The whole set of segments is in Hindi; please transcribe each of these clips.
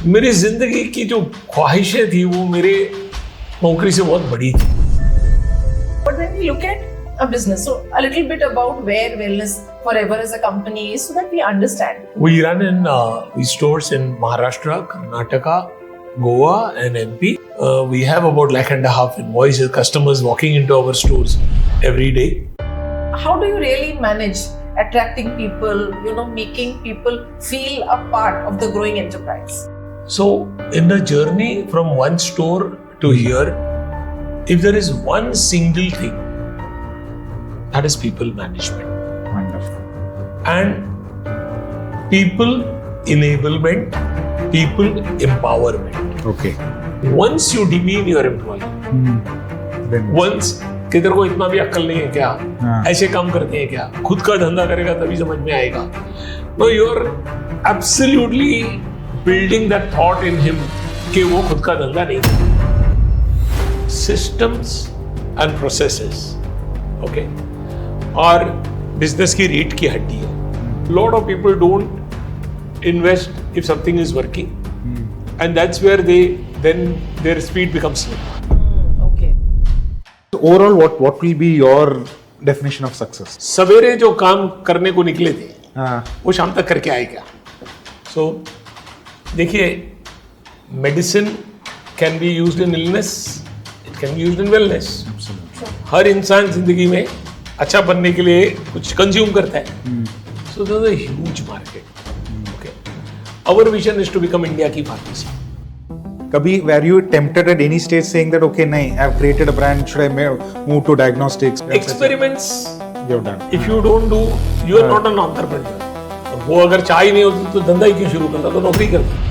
मेरी जिंदगी की जो ख्वाहिशें थी वो मेरे नौकरी से बहुत बड़ी थी. But when we look at a business, so a little bit about where Wellness Forever as a company is, so that we understand. We run in stores in Maharashtra, Karnataka, Goa, and MP. We have about 1.5 lakh invoices, customers walking into our stores every day. How do you really manage attracting people, making people feel a part of the growing enterprise? So, in the journey from one store to here, if there is one single thing, that is people management. Wonderful. And people enablement, people empowerment. Okay. Once you demean your employee, Then once कि तेरे को इतना भी अक्ल नहीं है क्या, ऐसे काम करते हैं क्या, खुद का धंधा करेगा तभी समझ में आएगा. No, you are absolutely building that thought in him कि वो खुद का धंधा नहीं है. Systems and processes, okay, और business की रीढ़ की हड्डी है. Lot of people don't invest if something is working, and that's where then their speed becomes slow. So overall, what will be your definition of success? सवेरे जो काम करने को निकले थे हाँ. वो शाम तक करके आए क्या. सो देखिए, medicine can be used in illness, it can be used in wellness. हर इंसान जिंदगी में अच्छा बनने के लिए कुछ कंज्यूम करता है. So there is a huge market. Okay, our vision is to become India की pharmacy. Kabhi, were you tempted at any stage saying that, okay, nahi, I've created a brand, should I move to diagnostics? Experiments You've done. if you don't do, you are not an entrepreneur. वो अगर चाह ही नहीं होती तो धंधा ही क्यों शुरू करता, तो नौकरी करता.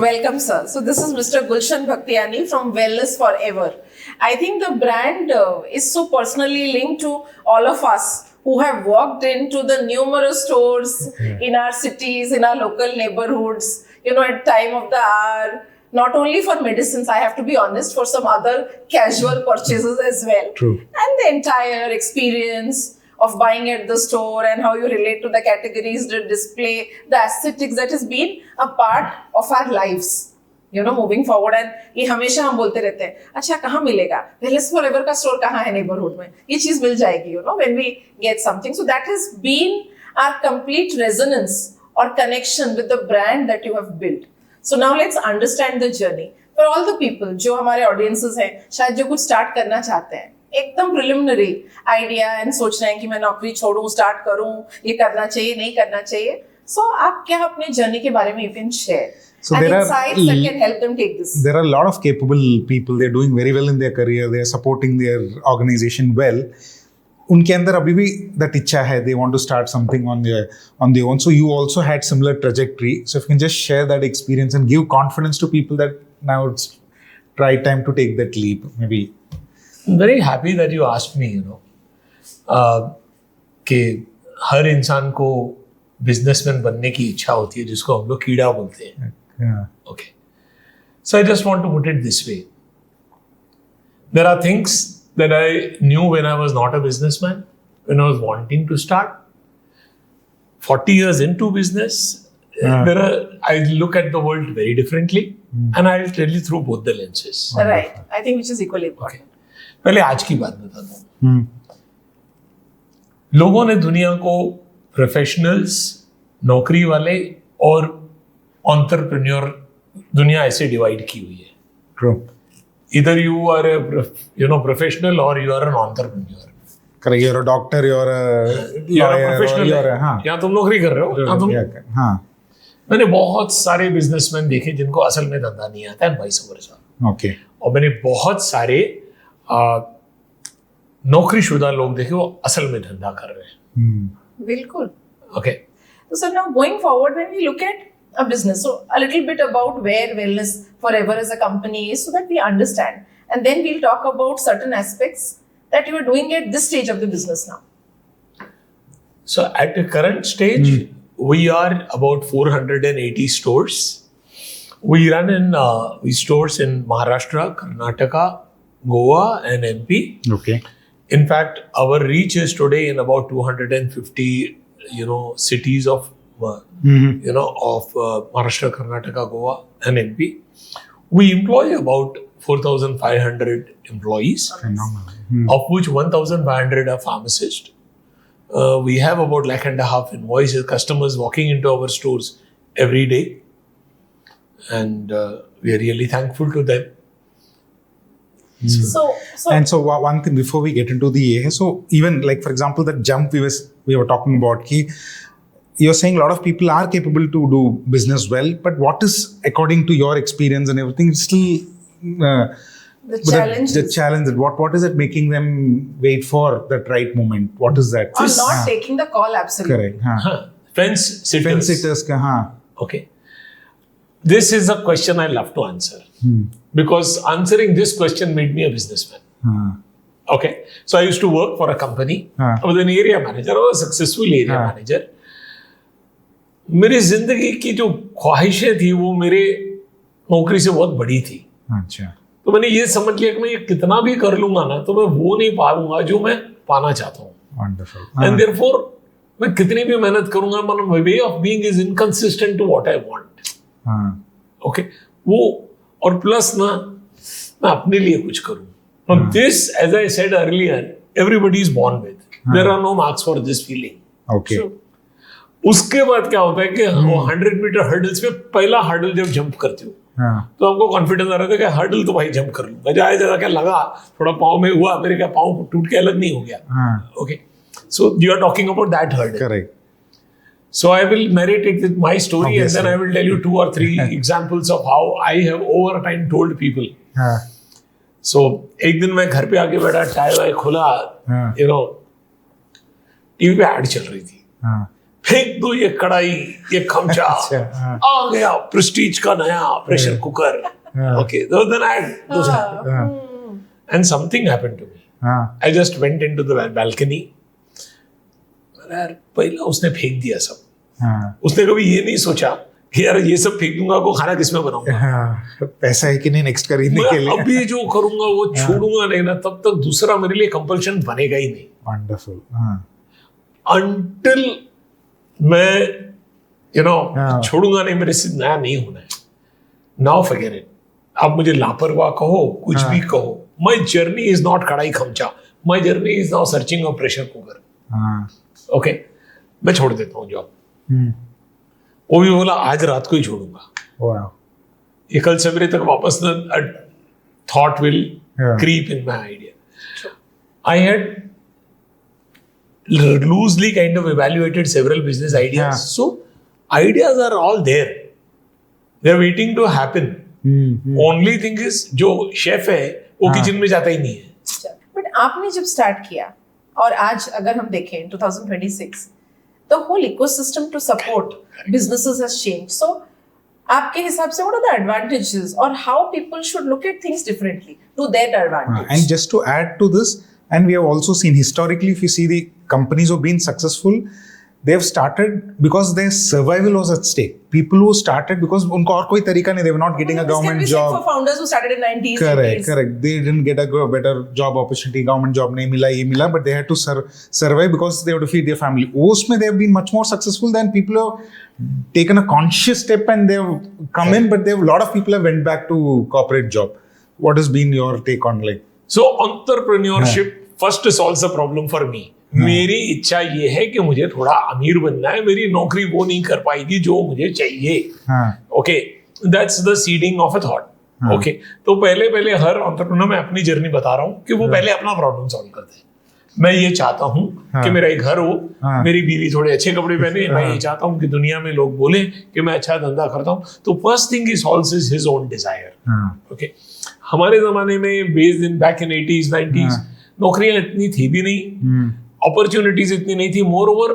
Welcome, sir. So this is Mr. Gulshan Bhaktiani from Wellness Forever. I think the brand is so personally linked to all of us who have walked into the numerous stores in our cities, in our local neighborhoods, at time of the hour. Not only for medicines, I have to be honest, for some other casual purchases as well. True. And the entire experience of buying at the store and how you relate to the categories, the display, the aesthetics that has been a part of our lives, moving forward. And ये हमेशा हम बोलते रहते हैं, अच्छा कहाँ मिलेगा, Wellness Forever का स्टोर कहाँ है नेबरहुड में, ये चीज मिल जाएगी, when we get something. So that has been our complete resonance or connection with the brand that you have built. So now let's understand the journey for all the people जो हमारे audiences हैं, शायद जो कुछ start करना चाहते हैं, एकदम प्रिलिमिनरी आइडिया एंड सोच रहे हैं कि मैं नौकरी छोड़ूं, स्टार्ट करूं, ये करना चाहिए, नहीं करना चाहिए. सो आप क्या अपने जर्नी के बारे में you can share and insights that can help them take this? There are a lot of capable people. They're doing very well in their career. They're supporting their organization well. उनके अंदर अभी भी that इच्छा है. They want to start something on their own. So you also had similar trajectory. So if you can just share that experience and give confidence to people that now it's right time to take that leap, maybe. I'm very happy that you asked me, कि हर इंसान को बिजनेसमैन बनने की इच्छा होती है, जिसको हम लोग कीड़ा बोलते हैं. Okay. So I just want to put it this way. There are things that I knew when I was not a businessman, when I was wanting to start. 40 years into business, I look at the world very differently, and I'll tell you through both the lenses. Right. I think which is equally important. Okay. पहले आज की बात बताता हूँ. लोगों ने दुनिया को प्रोफेशनल्स, नौकरी वाले और एंटरप्रेन्योर दुनिया ऐसे डिवाइड की हुई है. True. Either you are a professional or you are an entrepreneur. Correct. You're a doctor, you're a lawyer, या तुम नौकरी कर रहे हो, या तुम. हाँ. मैंने बहुत सारे बिजनेसमैन देखे जिनको असल में धंधा नहीं आता है, वाइस वर्सा. Okay. और मैंने बहुत सारे नौकरीशुदा लोग देखे वो असल में धंधा कर रहे हैं. बिल्कुल. Okay. So now going forward, when we look at a business, so a little bit about where Wellness Forever as a company is, so that we understand, and then we'll talk about certain aspects that you are doing at this stage of the business now. So at the current stage, we are about 480 stores. We run in we stores in Maharashtra, Karnataka, Goa, and MP. Okay. In fact, our reach is today in about 250, cities of, of Maharashtra, Karnataka, Goa, and MP. We employ about 4,500 employees, Phenomenal. of which 1,500 are pharmacists. We have about 1.5 invoices, customers walking into our stores every day. And we are really thankful to them. So And so one thing before we get into the AI, so even like for example that jump we were talking about, you're saying a lot of people are capable to do business well, but what is according to your experience and everything still the challenge the challenge, what is it making them wait for that right moment? What is that? or not taking the call, absolutely. Correct. Fence sitters. Fence sitters Okay. This is a question I love to answer because answering this question made me a businessman. Okay. So I used to work for a company. I was an area manager. I was a successful area manager. मेरी जिंदगी की जो ख्वाहिशें थी वो मेरे नौकरी से बहुत बड़ी थी. अच्छा. तो मैंने ये समझ लिया कि मैं ये कितना भी कर लूंगा ना तो मैं वो नहीं पाऊंगा जो मैं पाना चाहता हूँ. Wonderful. And therefore मैं कितनी भी मेहनत करूंगा, my way of being is inconsistent to what I want. Okay वो और प्लस ना मैं अपने लिए कुछ करूं. This as I said earlier everybody is born with, there are no marks for this feeling. Okay. उसके बाद क्या होता है कि 100 मीटर हर्डल्स में पहला हर्डल जब जंप करती हूँ तो हमको कॉन्फिडेंस आ रहा था कि हर्डल तो भाई जंप कर लूंगा. ज्यादा क्या लगा, थोड़ा पाँव में हुआ, मेरे क्या पाँव टूट के अलग नहीं हो गया. Okay, so you are talking about that hurdle. Correct. So I will narrate it with my story. Obviously. And then I will tell you 2 or 3 examples of how I have over time told people. So एक दिन मैं घर पे आके बैठा, टाई वाई खोला, टीवी पे ऐड चल रही थी. फेंक दो ये कढ़ाई, ये खमचा, आ गया प्रेस्टीज का नया pressure cooker. Okay, then I those happened. And something happened to me. I just went into the balcony. यार पहला उसने फेंक दिया सब. उसने कभी ये नहीं सोचा कि यार ये सब फेंक दूंगा को खाना किसमें बनाऊंगा. पैसा है कि नहीं नेक्स्ट खरीदने के लिए. अभी जो करूंगा वो छोड़ूंगा नहीं ना, तब तक दूसरा मेरे लिए कंपल्शन बनेगा ही नहीं. वंडरफुल. अंटिल मैं छोड़ूंगा नहीं, मेरे से नया नहीं होना है. Now forget it. आप मुझे लापरवाह कहो, कुछ भी कहो, माई जर्नी इज नॉट कढ़ाई खमचा. My journey is now searching a pressure cooker. Okay, मैं छोड़ देता हूँ जॉब. वो भी बोला आज रात को ही छोड़ूंगा. ये कल सवेरे तक वापस thought will creep in my idea. I had loosely kind of evaluated several business ideas. So ideas are all there. They're waiting to happen. Only thing is जो शेफ है वो किचन में जाता ही नहीं है. बट आपने जब स्टार्ट किया और आज अगर हम देखें 2026, the whole ecosystem to support businesses has changed. So आपके हिसाब से what are the advantages or how people should look at things differently to their advantage? And just to add to this, and we have also seen historically, if you see the companies who have been successful, they have started because their survival was at stake. People who started because उनको और कोई तरीका नहीं, they were not getting a government job. For founders who started in 90s. Correct. They didn't get a better job opportunity, government job नहीं मिला, ये मिला, but they had to survive because they had to feed their family. उसमें they have been much more successful than people who have taken a conscious step and they have come in, but a lot of people have went back to corporate job. What has been your take on like? So entrepreneurship first solves a problem for me. मेरी इच्छा ये है कि मुझे थोड़ा अमीर बनना है. मेरी नौकरी वो नहीं कर पाएगी जो मुझे चाहिए. Okay, that's the seeding of a thought. Okay, तो पहले हर एंटरप्रेन्योर में अपनी जर्नी बता रहा हूँ कि वो पहले अपना प्रॉब्लम सॉल्व करते हैं. मैं ये चाहता हूँ कि मेरा एक घर हो, मेरी बीवी थोड़े अच्छे कपड़े पहने. मैं ये चाहता हूँ कि दुनिया में लोग बोले कि मैं अच्छा धंधा करता हूँ. तो first thing is solves is his own desire. Okay, हमारे जमाने में based in back in 80s 90s नौकरियां इतनी थी भी नहीं, अपॉर्चुनिटीज इतनी नहीं थी. मोर ओवर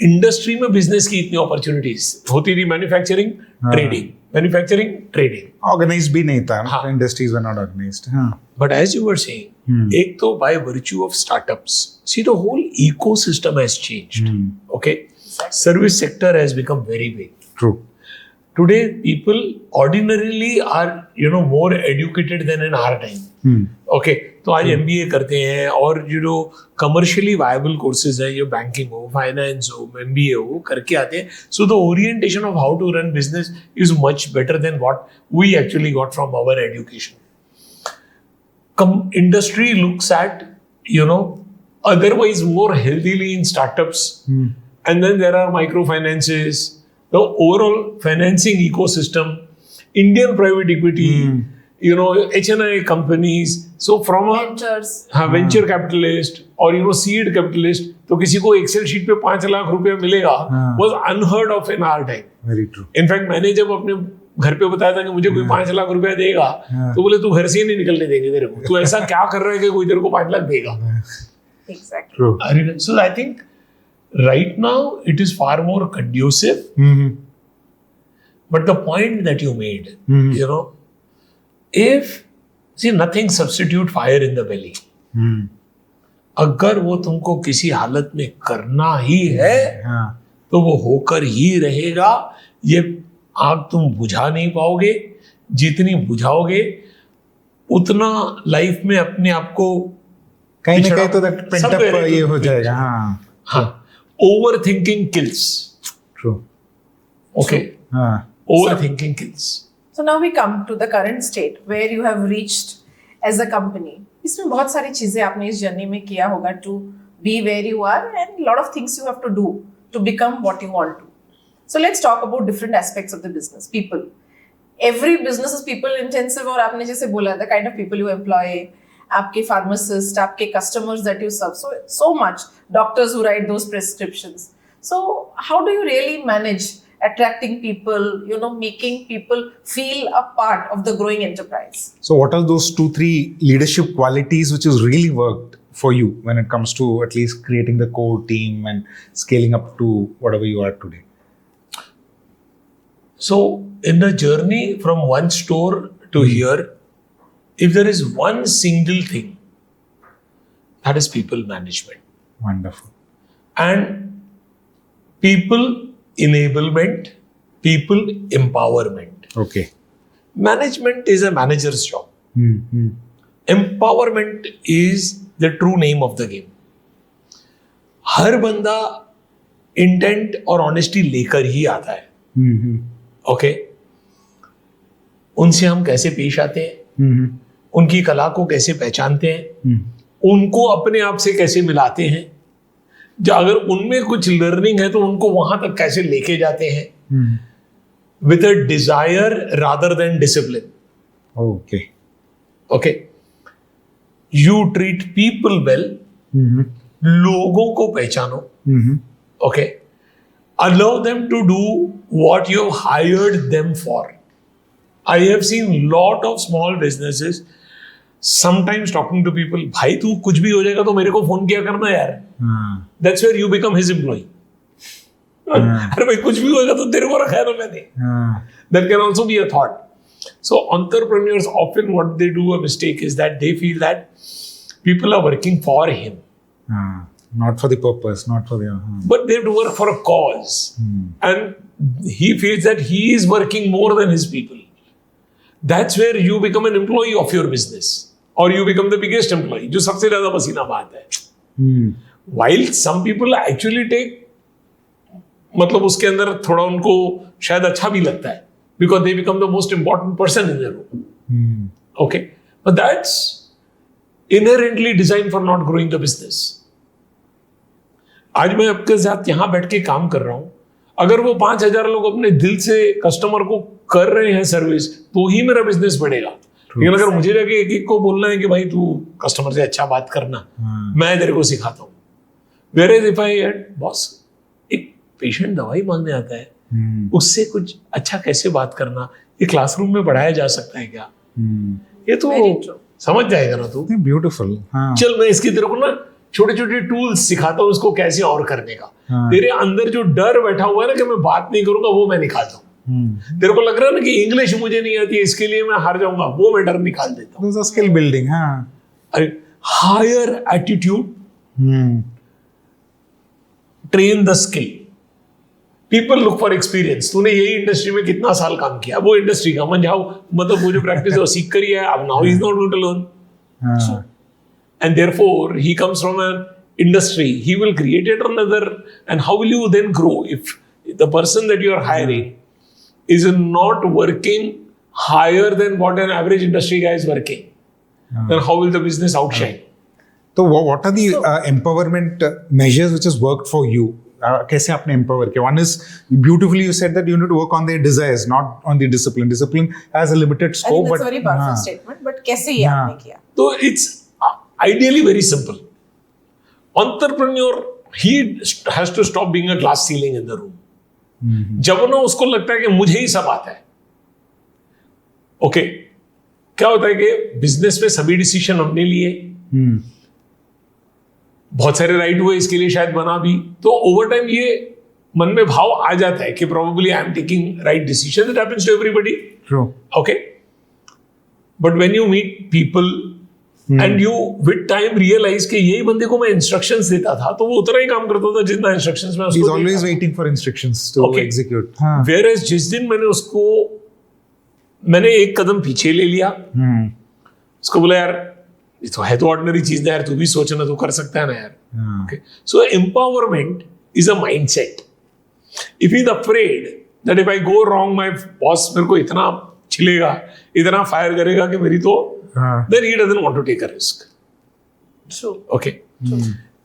इंडस्ट्री में बिजनेस की इतनी अपॉर्चुनिटीज होती थी. मैन्युफैक्चरिंग ट्रेडिंग ऑर्गेनाइज्ड भी नहीं था. Industries were not organised. But as you were saying, एक तो by virtue of startups, see the whole ecosystem has changed. Okay, service sector has become very big. True. today people ordinarily are, you know, more educated than in our time. Okay, तो आज MBA करते हैं और commercially viable courses है, ये banking हो, finance हो, MBA हो, करके आते हैं. So the orientation of how to run business is much better than what we actually got from our education. Industry looks at, otherwise more healthily in startups, and then there are microfinances, the overall financing ecosystem, Indian private equity, HNI companies. So from a venture capitalist or seed capitalist, तो किसी को एक्सेल शीट पे 5 लाख रुपया मिलेगा was unheard of in our time. Very true. In fact, मैंने जब अपने घर पे बताया था कि मुझे कोई 5 लाख रुपया देगा, तो बोले तू घर से ही नहीं निकलने देंगे तेरे को, तू ऐसा क्या कर रहा है कि कोई तेरे को 5 लाख देगा. Exactly. True. So I think right now it is far more conducive. But the point that you made, if nothing substitute fire in the belly. अगर वो तुमको किसी हालत में करना ही है, तो वो होकर ही रहेगा. ये आग तुम बुझा नहीं पाओगे. जितनी बुझाओगे उतना लाइफ में अपने आप को कहीं ना कहीं तो पेंट अप ये हो जाएगा. हाँ. Over thinking kills. True. Okay. Over thinking kills. So now we come to the current state where you have reached as a company. इसमें बहुत सारी चीजें आपने इस जर्नी में किया होगा to be where you are, and lot of things you have to do to become what you want to. So let's talk about different aspects of the business. People. Every business is people intensive, और आपने जैसे बोला the kind of people you employ, आपके pharmacist, आपके customers that you serve, so much doctors who write those prescriptions. So how do you really manage attracting people, making people feel a part of the growing enterprise? So what are those 2-3 leadership qualities which has really worked for you when it comes to at least creating the core team and scaling up to whatever you are today? So in the journey from one store to here, if there is one single thing, that is people management. Wonderful. And people enablement, people empowerment. Okay. Management is a manager's job. Empowerment is the true name of the game. हर बंदा इंटेंट और ऑनेस्टी लेकर ही आता है. ओके. उनसे हम कैसे पेश आते हैं, उनकी कला को कैसे पहचानते हैं, उनको अपने आप से कैसे मिलाते हैं, अगर उनमें कुछ लर्निंग है तो उनको वहां तक कैसे लेके जाते हैं, with a desire rather than discipline. Okay. Okay. You treat people well. लोगों को पहचानो. Okay. Allow them to do what you have hired them for. I have seen lot of small businesses sometimes talking to people, भाई तू कुछ भी हो जाएगा तो मेरे को फोन किया करना यार. That's where you become his employee. अरे भाई कुछ भी होगा तो तेरे को रखा है ना मैंने. That can also be a thought. So entrepreneurs often what they do a mistake is that they feel that people are working for him. Not for the purpose, not for the. But they have to work for a cause, and he feels that he is working more than his people. That's where you become an employee of your business, or you become the biggest employee, जो सबसे ज्यादा पसीना बहाता है. While some people actually take, मतलब उसके अंदर थोड़ा उनको शायद अच्छा भी लगता है, because they become the most important person in the room. Okay, but that's inherently designed for not growing the business. आज मैं आपके साथ यहाँ बैठ के काम कर रहा हूँ, अगर वो 5,000 लोग अपने दिल से कस्टमर को कर रहे हैं सर्विस, तो ही मेरा बिजनेस बढ़ेगा. लेकिन अगर मुझे जाके एक को बोलना है कि भाई तू कस्टमर से अच्छा बात करना, मैं तेरे को सिखाता हूँ. Whereas if I had boss, एक पेशेंट दवाई मांगने आता है, उससे कुछ अच्छा कैसे बात करना, ये क्लासरूम में पढ़ाया जा सकता है क्या? ये तो समझ जाएगा ना तू. ब्यूटीफुल. चल मैं इसकी तेरे को ना छोटे छोटे टूल्स सिखाता हूँ उसको कैसे और करने का. तेरे अंदर जो डर बैठा हुआ है ना कि मैं बात नहीं करूंगा, वो मैं निकालता हूँ. तेरे को लग रहा है ना कि इंग्लिश मुझे नहीं आती है, इसके लिए मैं हार जाऊंगा, वो मैं डर निकाल देता हूँ. Skill building. Hire attitude, train the skill. People look for experience. तूने यही इंडस्ट्री में कितना साल काम किया, वो इंडस्ट्री का मंझाओ, मतलब वो जो प्रैक्टिस है वो सीख कर ही है. अब now he is not going to learn. And therefore, he comes from an industry. He will create it another. And how will you then grow if the person that you are hiring is not working higher than what an average industry guy is working? Then how will the business outshine? So, what are the empowerment measures which has worked for you? कैसे आपने empower किया? One is beautifully you said that you need to work on their desires, not on the discipline. Discipline has a limited I scope. think that's a very powerful statement. But कैसे ये आपने किया? So it's ideally very simple. Entrepreneur, he has to stop being a glass ceiling in the room. जब ना उसको लगता है कि मुझे ही सब आता है. ओके, क्या होता है कि बिजनेस में सभी डिसीजन हमने लिए, बहुत सारे राइट हुए, इसके लिए शायद बना भी, तो ओवर टाइम ये मन में भाव आ जाता है कि probably I am taking right decision. That happens to everybody. True. Okay, but when you meet people and you with time realise कि यही बंदे को मैं इंस्ट्रक्शंस देता था, तो वो उतना ही काम करता था जितना इंस्ट्रक्शंस मैं उसको He's देता always था. waiting for instructions to Okay. execute. Whereas जिस दिन मैंने एक कदम पीछे ले लिया, उसको बोला यार ये तो है तो ऑर्डिनरी चीज ना यार, तू भी सोचना, तू कर सकता है ना यार. Okay. So empowerment is a mindset. If he's afraid that if I go wrong, my boss मेरे को इतना छिलेगा, इतना फायर करेगा कि मेरी तो, then he doesn't want to take a risk. True. Okay.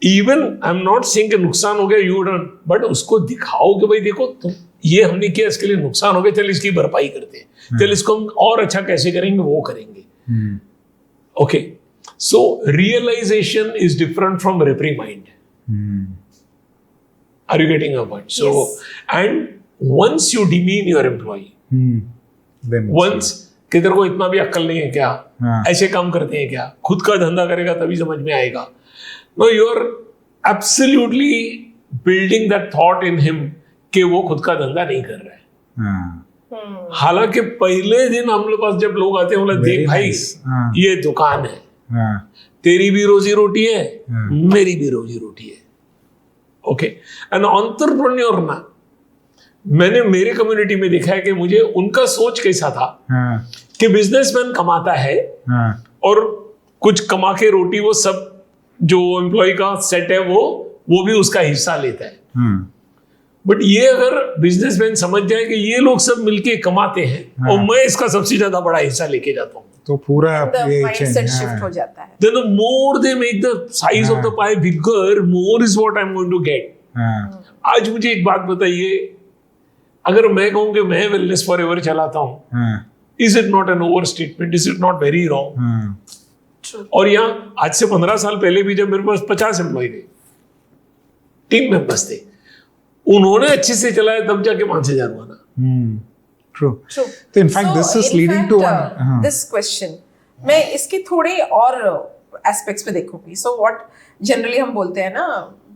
Even I'm not saying कि नुकसान हो गया, you done, but उसको दिखाओ कि भाई देखो तुम ये हमने किया, इसके लिए नुकसान हो गया, चल इसकी भरपाई करते हैं, चल इसको हम और अच्छा कैसे करेंगे वो करेंगे. Okay. So realization is different from reprimand. Are you getting a point? So Yes. and once you demean your employee, Then once कि तेरे को इतना भी अक्ल नहीं है क्या, ऐसे काम करते हैं क्या, खुद का धंधा करेगा तभी समझ में आएगा. No, you are absolutely building that thought in him कि वो खुद का धंधा नहीं कर रहा है. हालांकि पहले दिन हम लोग पास जब लोग आते हैं बोला देख भाई ये दुकान है, तेरी भी रोजी रोटी है, मेरी भी रोजी रोटी है. ओके, एंड एंटरप्रेन्योर ना, मैंने मेरे कम्युनिटी में देखा है कि मुझे उनका सोच कैसा था कि बिजनेसमैन कमाता है और कुछ कमा के रोटी वो सब जो एम्प्लॉय का सेट है वो भी उसका हिस्सा लेता है. बट ये अगर बिजनेसमैन समझ जाए कि ये लोग सब मिलके कमाते हैं और मैं इसका सबसे ज्यादा बड़ा हिस्सा लेके जाता हूँ, तो पूरा The ये mindset change, shift हो जाता है. then the more they make the size of the pie bigger, more is what I'm going to get. आज मुझे एक बात बताइए, अगर मैं कहूँ कि मैं वेलनेस फॉरएवर चलाता हूँ, is it not an over statement? Is it not very wrong? True. और यहाँ आज से 15 साल पहले भी जब मेरे पास 50 एम्प्लॉय थे, टीम मेंबर्स थे, उन्होंने अच्छे से चलाया तब जाके 5,000 हुआ ना. True. True. So in fact, this is in leading fact, to one. This question, मैं इसके थोड़े और एस्पेक्ट्स पे देखूंगी. So what जनरली हम बोलते हैं ना,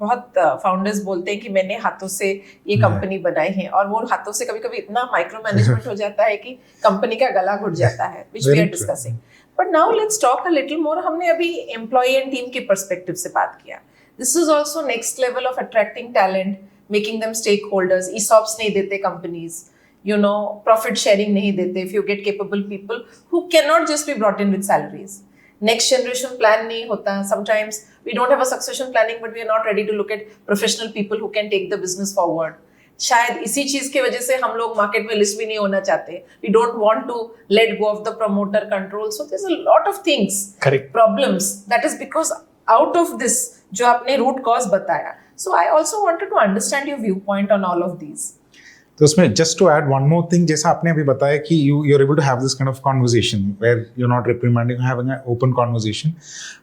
बहुत फाउंडर्स बोलते हैं कि मैंने हाथों से ये कंपनी बनाई है, और वो हाथों से कभी कभी इतना माइक्रो मैनेजमेंट हो जाता है कि कंपनी का गला घुट जाता है, which we are discussing. But now let's talk a little more. हमने अभी एम्प्लॉय एंड टीम के पर्सपेक्टिव से बात किया. This is also next level of attracting talent, making them stakeholders. ESOPs नहीं देते कंपनीज, प्रॉफिट शेयरिंग नहीं देते. If you get capable people who can not just be brought in with salaries. Next generation plan नहीं होता. Sometimes we don't have a succession planning, but we are not ready to look at professional people who can take the business forward. शायद इसी चीज की वजह से हम लोग मार्केट में लिस्ट भी नहीं होना चाहते. We don't want to let go of the promoter control. So there is a lot of things, Correct. Problems. That is because out of this जो आपने रूट कॉज बताया. So I also wanted to understand your view point on all of these. तो उसमें just to add one more thing, जैसा आपने अभी बताया कि you are able to have this kind of conversation where you are not reprimanding, having an open conversation.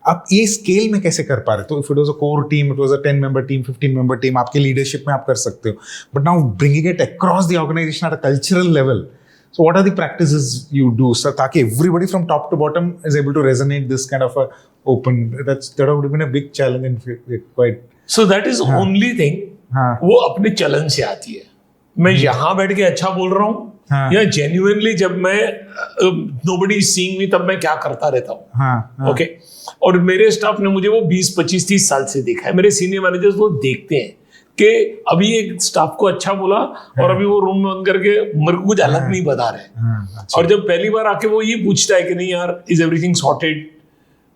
आप ये स्केल में कैसे कर पा रहे? तो if it was a core team, it was a 10 member team, 15 member team, आपके लीडरशिप में आप कर सकते हो. But now bringing it across the organisation at a cultural level, so what are the practices you do, sir, ताकि everybody from top to bottom is able to resonate this kind of a open, that would have been a big challenge and quite. So that is only thing, वो अपने चलन से आती है. मैं यहाँ बैठ के अच्छा बोल रहा हूँ या जेन्युइनली जब मैं nobody is seeing me तब मैं क्या करता रहता हूँ. ओके, और मेरे स्टाफ ने मुझे वो 20, 25, 30 साल से देखा है. मेरे सीनियर मैनेजर्स वो देखते हैं कि अभी एक स्टाफ को अच्छा बोला और अभी वो रूम में बंद करके मेरे को कुछ अलग नहीं बता रहे। और जब पहली बार आके वो ये पूछता है कि नहीं यार, is everything sorted,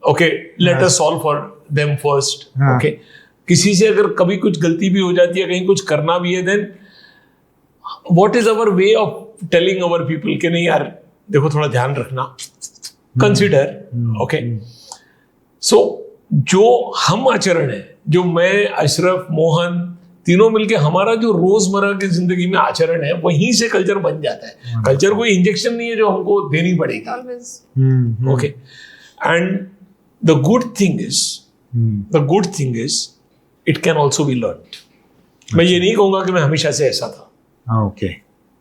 okay let us solve for them first, okay. किसी से अगर कभी कुछ गलती भी हो जाती है, कहीं कुछ करना भी है, then what is our way of telling our people कि नहीं यार देखो थोड़ा ध्यान रखना, कंसिडर, ओके। सो जो हम आचरण है, जो मैं, अशरफ, मोहन तीनों मिलके हमारा जो रोजमर्रा की जिंदगी में आचरण है, वहीं से कल्चर बन जाता है। कल्चर कोई इंजेक्शन नहीं है जो हमको देनी पड़ेगी, okay. And the good thing is it can also be learn. मैं ये नहीं कहूंगा कि मैं हमेशा से ऐसा था, okay.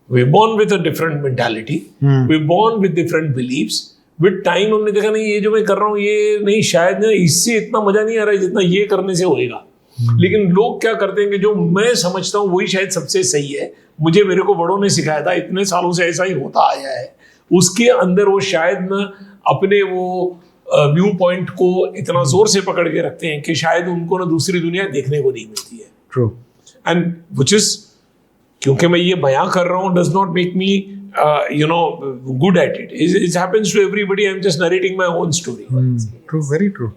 We born with a different mentality, we born with different beliefs. With time हमने देखा नहीं ये जो मैं कर रहा हूँ ये नहीं, शायद ना इससे इतना मजा नहीं आ रहा है जितना ये करने से होएगा। लेकिन लोग क्या करते हैं कि जो मैं समझता हूँ वही शायद सबसे सही है, मुझे मेरे को बड़ों ने सिखाया था, इतने सालों से ऐसा ही होता आया है, उसके अंदर वो शायद ना अपने वो व्यू पॉइंट को इतना जोर से पकड़ के रखते हैं कि शायद उनको ना दूसरी दुनिया देखने को नहीं मिलती है। ट्रू। एंड व्हिच इज, क्योंकि मैं ये बयां कर रहा हूँ does not make me good at it. It happens to everybody. I'm just narrating my own story. True, very true.